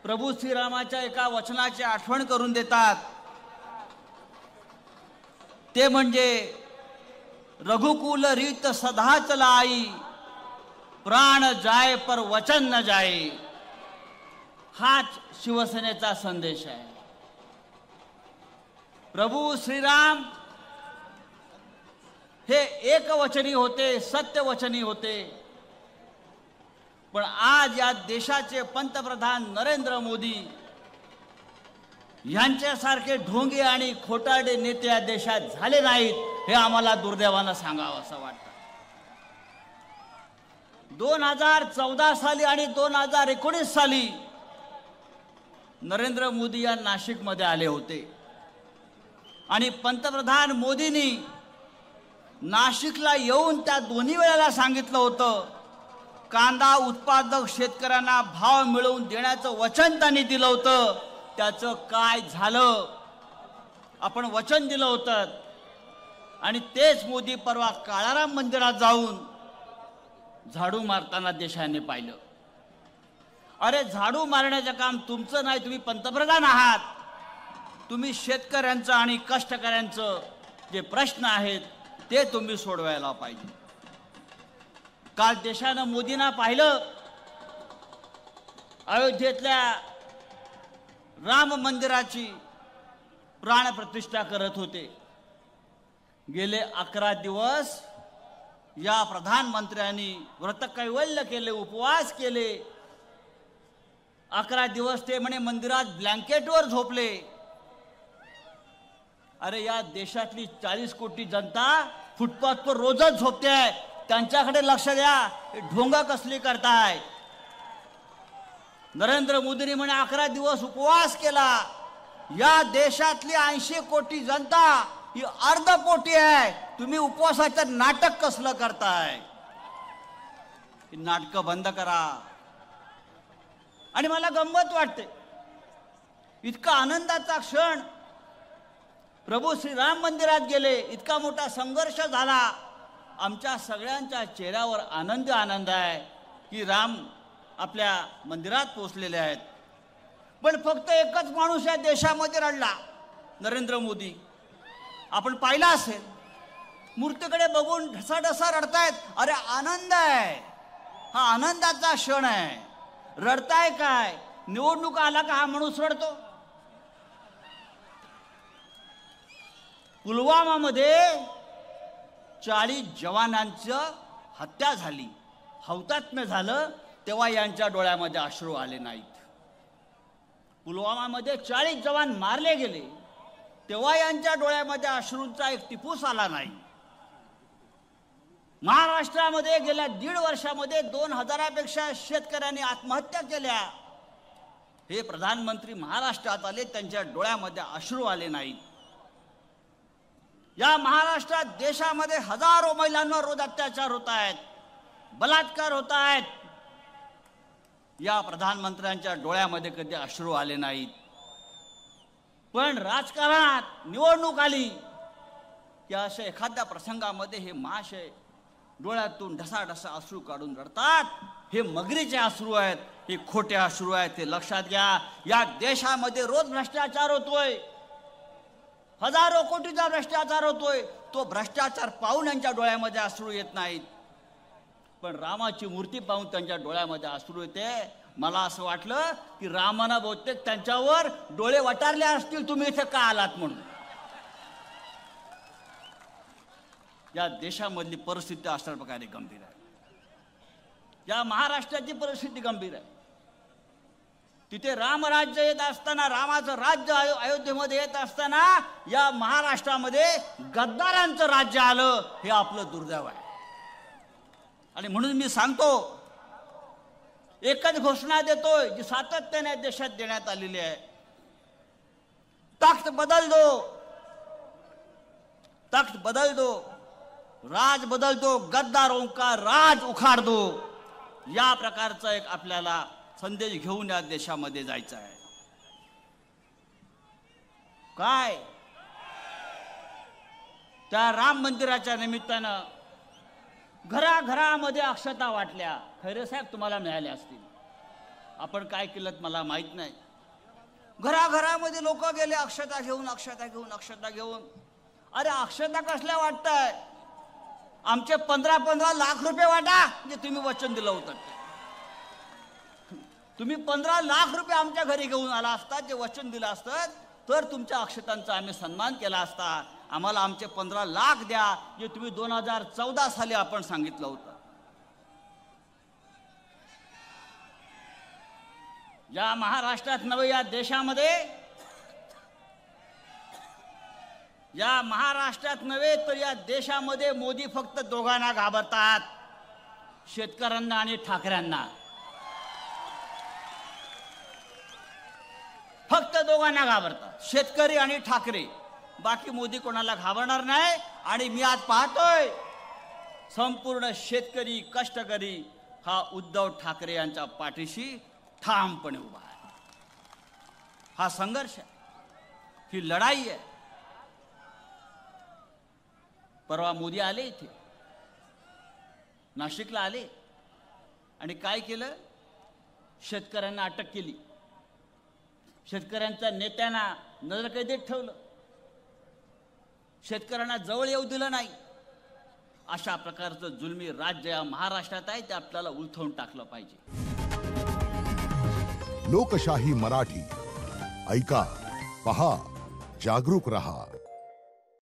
प्रभू श्रीरामाच्या एका वचनाची आठवण करून देतात, ते म्हणजे रघुकुल रीत सदा चलाई, प्राण जाय पर वचन न जाय. हाच शिवसेनेचा संदेश आहे. प्रभू श्रीराम हे एकवचनी होते, सत्यवचनी होते. पण आज या देशाचे पंतप्रधान नरेंद्र मोदी यांच्यासारखे ढोंगे आणि खोटारडे नेते या देशात झाले नाहीत, हे आम्हाला दुर्दैवानं सांगावं असं वाटतं. 2014 साली आणि 2019 साली नरेंद्र मोदी या नाशिकमध्ये आले होते आणि पंतप्रधान मोदींनी नाशिकला येऊन त्या दोन्ही वेळेला सांगितलं होतं, कांदा उत्पादक शेतकऱ्यांना भाव मिळवून देण्याचं वचन त्यांनी दिलं होतं. त्याचं काय झालं? आपण वचन दिलं होतं आणि तेच मोदी परवा काळाराम मंदिरात जाऊन झाडू मारताना देशाने पाहिलं. अरे झाडू मारण्याचं काम तुमचं नाही, तुम्ही पंतप्रधान आहात. तुम्ही शेतकऱ्यांचं आणि कष्टकऱ्यांचं जे प्रश्न आहेत ते तुम्ही सोडवायला पाहिजे. काल देशानं मोदींना पाहिलं, अयोध्येतल्या राम मंदिराची प्राणप्रतिष्ठा करत होते. गेले 11 दिवस या प्रधानमंत्र्यांनी व्रतकैवल्य केले, उपवास केले. 11 दिवस ते म्हणे मंदिरात ब्लँकेटवर झोपले. अरे या देशातली 40 कोटी जनता फुटपाथवर रोजच झोपते आहे, त्यांच्याकडे लक्ष द्या. ढोंगा कसली करताय? नरेंद्र मोदींनी म्हणे 11 दिवस उपवास केला. या देशातली 80 कोटी जनता ही अर्धपोटी आहे. तुम्ही उपवासाचं नाटक कसलं करताय? ही नाटकं बंद करा. आणि मला गंमत वाटते, इतका आनंदाचा क्षण, प्रभू श्रीराम मंदिरात गेले, इतका मोठा संघर्ष झाला, आमच्या सगळ्यांच्या चेहऱ्यावर आनंद आहे की राम आपल्या मंदिरात पोहोचलेले आहेत. पण फक्त एकच माणूस या देशामध्ये रडला, नरेंद्र मोदी. आपण पाहिला असेल, मूर्तीकडे बघून ढसाढसा रडतायत. अरे आनंद आहे, हा आनंदाचा क्षण आहे. रडताय काय? निवडणूक आला का हा माणूस रडतो? पुलवामामध्ये 40 जवानांचं हत्या झाली, हौतात्म्य झालं, तेव्हा यांच्या डोळ्यामध्ये अश्रू आले नाहीत. पुलवामामध्ये 40 जवान मारले गेले, तेव्हा यांच्या डोळ्यामध्ये अश्रूंचा एक टिपूस आला नाही. महाराष्ट्रामध्ये गेल्या 1.5 वर्षामध्ये 2000पेक्षा शेतकऱ्यांनी आत्महत्या केल्या. हे प्रधानमंत्री महाराष्ट्रात आले, त्यांच्या डोळ्यामध्ये अश्रू आले नाहीत. या महाराष्ट्रात देशामध्ये हजारो महिलांवर रोज अत्याचार होत आहेत, बलात्कार होत आहेत. या प्रधानमंत्र्यांच्या डोळ्यामध्ये कधी अश्रू आले नाहीत. पण राजकारणात निवडणूक आली की अशा एखाद्या प्रसंगामध्ये हे महाशय डोळ्यातून ढसाढसा अश्रू काढून रडतात. हे मगरीचे अश्रू आहेत, हे खोटे अश्रू आहेत. ते लक्षात घ्या. या देशामध्ये रोज भ्रष्टाचार होतोय, हजारो कोटीचा भ्रष्टाचार होतोय. तो भ्रष्टाचार पाहून यांच्या डोळ्यामध्ये अश्रू येत नाहीत, पण रामाची मूर्ती पाहून त्यांच्या डोळ्यामध्ये अश्रू येते. मला असं वाटलं की रामानं बहुतेक त्यांच्यावर डोळे वटारले असतील, तुम्ही इथे का आलात म्हणून. या देशामधली परिस्थिती अशा प्रकारे गंभीर आहे. या महाराष्ट्राची परिस्थिती गंभीर आहे. तिथे रामराज्य येत असताना, रामाचं राज्य अयोध्येमध्ये येत असताना, या महाराष्ट्रामध्ये गद्दारांचं राज्य आलं. हे आपलं दुर्दैव आहे. आणि म्हणून मी सांगतो, एकच घोषणा देतोय जी सातत्याने देशात देण्यात आलेली आहे. तख्त बदल दो, तख्त बदल दो, राज बदल दो, गद्दारों का राज उखाड़ दो. या प्रकारचा एक आपल्याला संदेश घेऊन या देशामध्ये जायचं आहे. काय त्या राम मंदिराच्या निमित्तानं घराघरामध्ये अक्षता वाटल्या. खैरे साहेब तुम्हाला मिळाल्या असतील. आपण काय केलं मला माहित नाही. घराघरामध्ये लोक गेले अक्षता घेऊन, अक्षता घेऊन, अक्षता घेऊन. अरे अक्षता कसल्या वाटताय? आमचे 15-15 लाख रुपये वाटा, जे तुम्ही वचन दिलं होतं. तुम्ही 15 लाख रुपये आमच्या घरी घेऊन आला असतात, जे वचन दिलं असतं, तर तुमच्या अक्षतांचा आम्ही सन्मान केला असता. आम्हाला आमचे 15 लाख द्या, जे तुम्ही 2014 साली आपण सांगितलं होतं. या महाराष्ट्रात नव्हे, या देशामध्ये, या महाराष्ट्रात नव्हे तर या देशामध्ये मोदी फक्त दोघांना घाबरतात, शेतकऱ्यांना आणि ठाकरेंना. फक्त दोघांना घाबरतात, शेतकरी आणि ठाकरे. बाकी मोदी कोणाला घाबरणार नाही. आणि मी आज पाहतोय संपूर्ण शेतकरी, कष्टकरी हा उद्धव ठाकरे यांच्या पाठीशी ठामपणे उभा आहे. हा संघर्ष आहे, ही लढाई आहे. परवा मोदी आले इथे, नाशिकला आले आणि काय केलं? शेतकऱ्यांना अटक केली, शेतकऱ्यांच्या नेत्यांना नजरकैदेत ठेवलं, शेतकऱ्यांना जवळ येऊ दिलं नाही. अशा प्रकारचं जुलमी राज्य या महाराष्ट्रात आहे, ते आपल्याला उलथवून टाकलं पाहिजे. लोकशाही मराठी ऐका, पहा, जागरूक रहा.